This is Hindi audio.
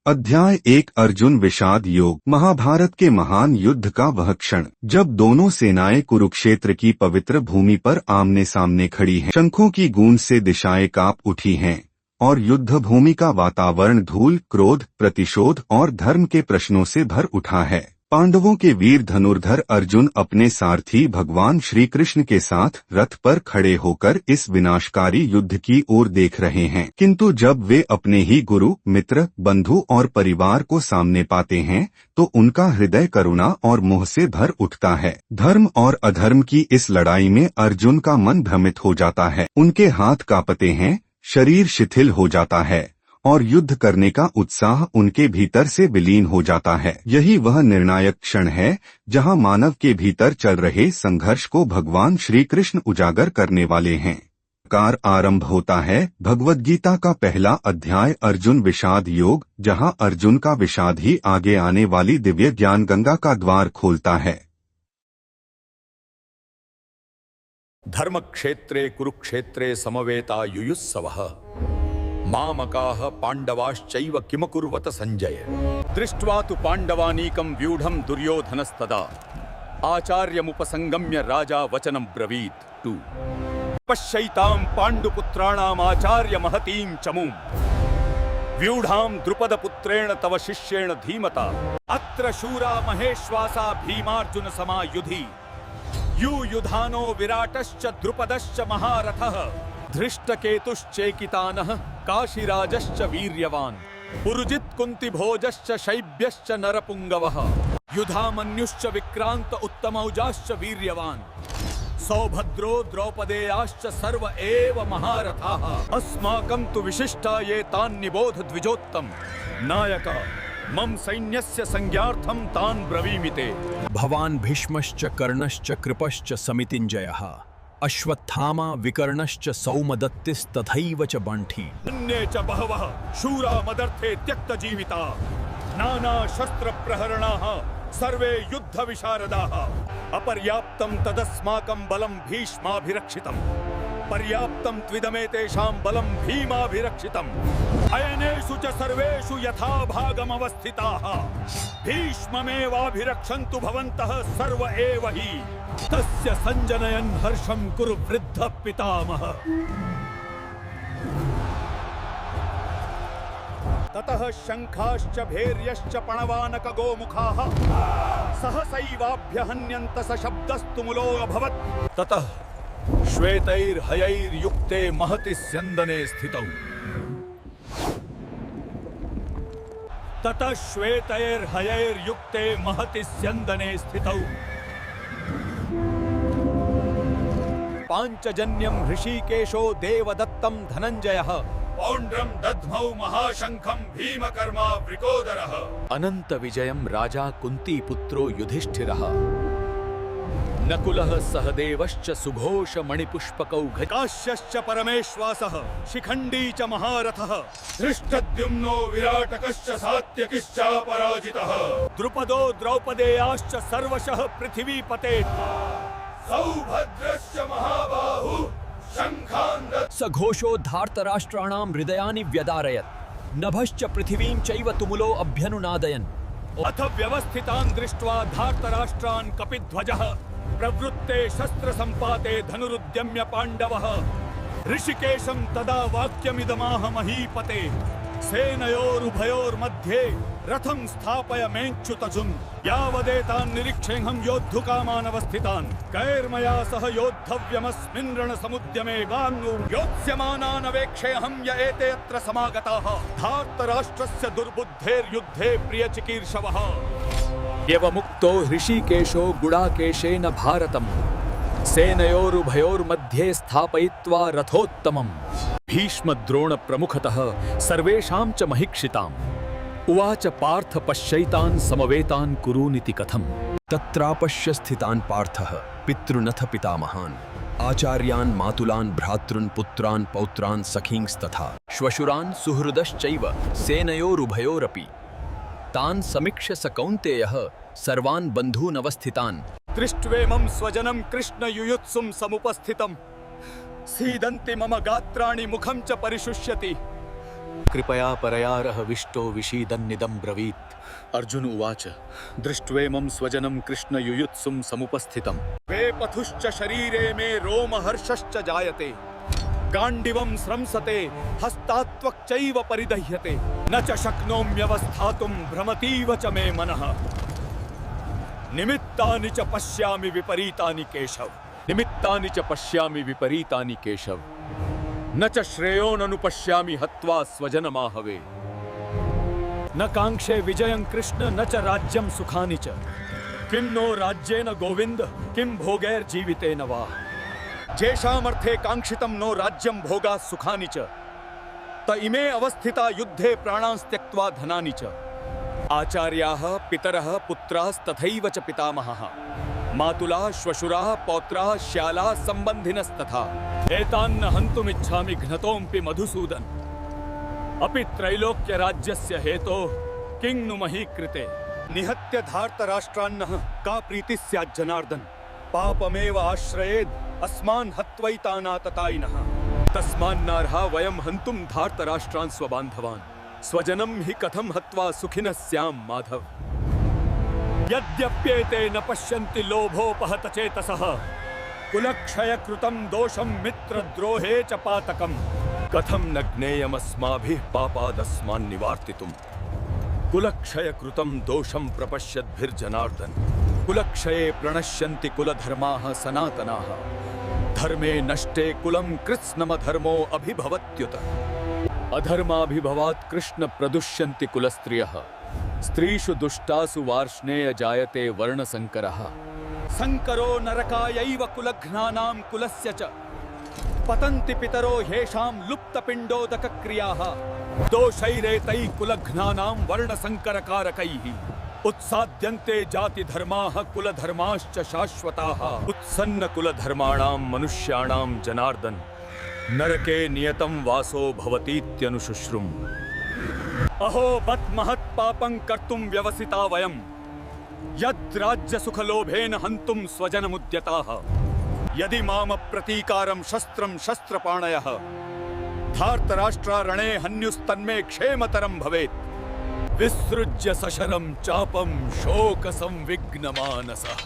अध्याय 1 अर्जुन विषाद योग। महाभारत के महान युद्ध का वह क्षण जब दोनों सेनाएं कुरुक्षेत्र की पवित्र भूमि पर आमने सामने खड़ी हैं। शंखों की गूंज से दिशाएं कांप उठी हैं और युद्ध भूमि का वातावरण धूल, क्रोध, प्रतिशोध और धर्म के प्रश्नों से भर उठा है। पांडवों के वीर धनुर्धर अर्जुन अपने सारथी भगवान श्री कृष्ण के साथ रथ पर खड़े होकर इस विनाशकारी युद्ध की ओर देख रहे हैं। किंतु जब वे अपने ही गुरु, मित्र, बंधु और परिवार को सामने पाते हैं तो उनका हृदय करुणा और मोह से भर उठता है। धर्म और अधर्म की इस लड़ाई में अर्जुन का मन भ्रमित हो जाता है। उनके हाथ कांपते हैं, शरीर शिथिल हो जाता है और युद्ध करने का उत्साह उनके भीतर से विलीन हो जाता है। यही वह निर्णायक क्षण है जहां मानव के भीतर चल रहे संघर्ष को भगवान श्री कृष्ण उजागर करने वाले हैं। कार आरंभ होता है भगवद गीता का पहला अध्याय अर्जुन विषाद योग, जहां अर्जुन का विषाद ही आगे आने वाली दिव्य ज्ञान गंगा का द्वार खोलता है। धर्म क्षेत्रे कुरुक्षेत्रे समवेता युयुत्सवः मामकाः पांडवाश्चैव किमकुर्वत संजय। दृष्ट्वा तु पांडवानीकं व्यूढं दुर्योधनस्तदा आचार्यमुपसंगम्य राजा वचनं ब्रवीत्। 2 पश्यैतां पाण्डुपुत्राणाम् आचार्य महतीं चमूं व्यूढां द्रुपदपुत्रेण तव शिष्येण धीमता अत्र शूरा महेश्वासा भीमार्जुन समायुधि युयुधानो विराटश्च द्रुपदश्च महारथः धृष्टकेतुश्चेकितानः काशीराजश्च वीर्यवान् पुरुजित कुन्तिभोजश्च शैब्यश्च नरपुङ्गवः युधामन्युश्च विक्रांत उत्तमौजाश्च वीर्यवान् सौभद्रो द्रौपदेयाश्च सर्व एव महारथाः अस्माकं तु विशिष्टा ये तान् निबोध द्विजोत्तम नायक मम सैन्यस्य संज्ञार्थं तान् ब्रवीमि ते। भवान् भीष्मश्च कर्णश्च कृपश्च समितिञ्जयः अश्वत्थामा विकर्णश्च सौमदत्तिस्तथैव च बण्ठी अन्ये च बहवः शूरा मदर्थे त्यक्तजीविता नाना शस्त्र प्रहरणाः सर्वे युद्ध विशारदाः अपर्याप्तं तदस्माकं बलं भीष्माभिरक्षितम् पर्याप्तं त्विदमेतेषां बलं भीमाभिरक्षितम् अयनेषु च सर्वेषु यथा भागमवस्थिताः भीष्ममेवाभिरक्षन्तु भवन्तः सर्व एव हि तस्य संजनयन् हर्षं कुरु वृद्धः पितामहः। ततः शंखाश्च भैर्यश्च पणवानक गोमुखाः सहसैवाभ्यहन्यन्त सशब्दस्तु मुलो अभवत्। ततः श्वेतैर्हयैर्युक्ते महति स्यन्दने स्थितौ ततः श्वेतैर्हयैर्युक्ते महति स्यन्दने स्थितौ पाञ्चजन्यं ऋषिकेशो देवदत्तं धनञ्जयः पौण्ड्रं दद्मौ महाशंखं भीमकर्मा वृकोदरः अनंत विजयं राजा कुंती पुत्रो युधिष्ठिरः नकुलः सहदेवश्च सुघोष मणिपुष्पकौघ काश्यश्च परमेश्वासः शिखण्डी च महारथः धृष्टद्युम्नो विराटकश्च सात्यकिश्चापराजितः द्रुपदो द्रौपदेयाश्च सर्वशः पृथिवीपते सौभद्रश्च महाबाहु शंखान् सघोषो धार्तराष्ट्राणां हृदयानि व्यदारयत् नभश्च पृथिवीं चैव तुमुलो अभ्यनुनादयन्। अथ व्यवस्थितान् दृष्ट्वा धार्तराष्ट्रान् कपिध्वजः प्रवृत्ते शस्त्र संपाते धनुरुद्यम्य पांडवः ऋषिकेशं तदा वाक्यमिदमाह महीपते सेनयोरुभयोर्मध्ये रथं स्थापय मेञ्च्युतजुम् यावदेतान् निरीक्षेऽहं योद्धुकामानवस्थितान् कैर्मया सह योद्धव्यमस्मिन् रणसमुद्यमे गान्नु योत्स्यमानान् अवेक्षेऽहं य एते अत्र समागताः धार्तराष्ट्रस्य दुर्बुद्धेर्युद्धे प्रियचिकीर्षवः। एवमुक्तो ऋषिकेशो गुडाकेशेन भारतम् सेनयोरुभयोर्मध्ये स्थापयित्वा रथोत्तमम् भीष्मद्रोण प्रमुखतः सर्वेषां च महिक्षिताम् उवाच पार्थ पश्यैतान् समवेतान् कुरूनिति कथम्। तत्रापश्य स्थितान् पार्थः पितृनथ पितामहान् आचार्यान् मातुलान् भ्रातॄन् पुत्रान् पौत्रान् सखींस्तथा श्वशुरान् सुहृदश्चैव सेनयोरुभयोरपि तान् समीक्ष्य स कौन्तेयः सर्वान् बन्धूनवस्थितान् दृष्ट्वेमं स्वजनं कृष्ण युयुत्सुं समुपस्थितं सीदन्ति मम गात्राणि मुखं च परिशुष्यति कृपया परयारः विष्टो विषीदन्निदं ब्रवीत्। अर्जुन उवाच दृष्ट्वेमं स्वजनं कृष्ण युयुत्सुं समुपस्थितं वेपथुश्च शरीरे मे रोमहर्षश्च जायते गाण्डिवं स्रंसते हस्तात्वक्चैव परिदह्यते न च शक्नोम्यवस्थातुं भ्रमतीव च मे मनः निमित्तानि च पश्यामि विपरीतानि केशव निमित्तानि च पश्यामि विपरीतानि केशव न च श्रेयोननुपश्यामि हत्वा स्वजनमाहवे न कांक्षे विजयं कृष्ण न च राज्यं सुखानि च किं नो राज्येन गोविन्द किं भोगैर्जीवितेन वा जेषामर्थे कांक्षितं नो राज्यं भोगा सुखानि च त इमे अवस्थिता युद्धे प्राणांस् त्यक्त्वा धनानि च आचार्याः पितरः पुत्रास्तथैव च पितामहः मातुलाः श्वशुराः पौत्राः श्यालाः सम्बन्धिनस्तथा एतान्न हन्तुमिच्छामि घ्नतोऽपि मधुसूदन अपि त्रैलोक्यराज्यस्य हेतोः किं नु मही कृते निहत्य धार्तराष्ट्रान्नः का प्रीतिः स्यात् जनार्दन पापमेव आश्रयेद् अस्मान् हत्वैतानाततायिनः तस्मान्नार्हा वयं हन्तुं धार्तराष्ट्रान् स्वबान्धवान् स्वजनं हि कथं हत्वा सुखिनः स्याम माधव यद्यप्येते न पश्यन्ति लोभोपहत चेतसः कुलक्षयकृतं दोषं मित्रद्रोहे च पातकम् कथं न ज्ञेयमस्माभिः पापादस्मान् निवार्तितुम् कुलक्षयकृतं दोषं प्रपश्यद्भिर्जनार्दन कुलक्षये प्रणश्यन्ति कुलधर्माः सनातनाः धर्मे नष्टे कुलं कृत्स्नमधर्मो अभिभवत्युत अधर्माभिभवात् कृष्ण प्रदुष्यन्ति कुलस्त्रियः स्त्रीषु दुष्टासु वार्ष्णेय जायते वर्णसंकरः संकरो नरकायैव कुलघ्नानां कुलस्य च पतन्ति पितरो ह्येषां लुप्तपिण्डोदकक्रियाः दोषैरेतैः कुलघ्नानां वर्णसंकरकारकैः उत्साद्यन्ते जातिधर्माः कुलधर्माश्च शाश्वताः उत्सन्न कुलधर्माणां मनुष्याणां जनार्दन नरके नियतं वासो भवतीत्यनुशुश्रुम् अहो बत् महत् पापं कर्तुं व्यवसिता वयं यद् राज्यसुखलोभेन हन्तुं स्वजनमुद्यताः यदि मामप्रतीकारं शस्त्रं शस्त्रपाणयः धार्तराष्ट्रारणे हन्युस्तन्मे क्षेमतरं भवेत् विसृज्य सशरं चापं शोकसंविघ्नमानसः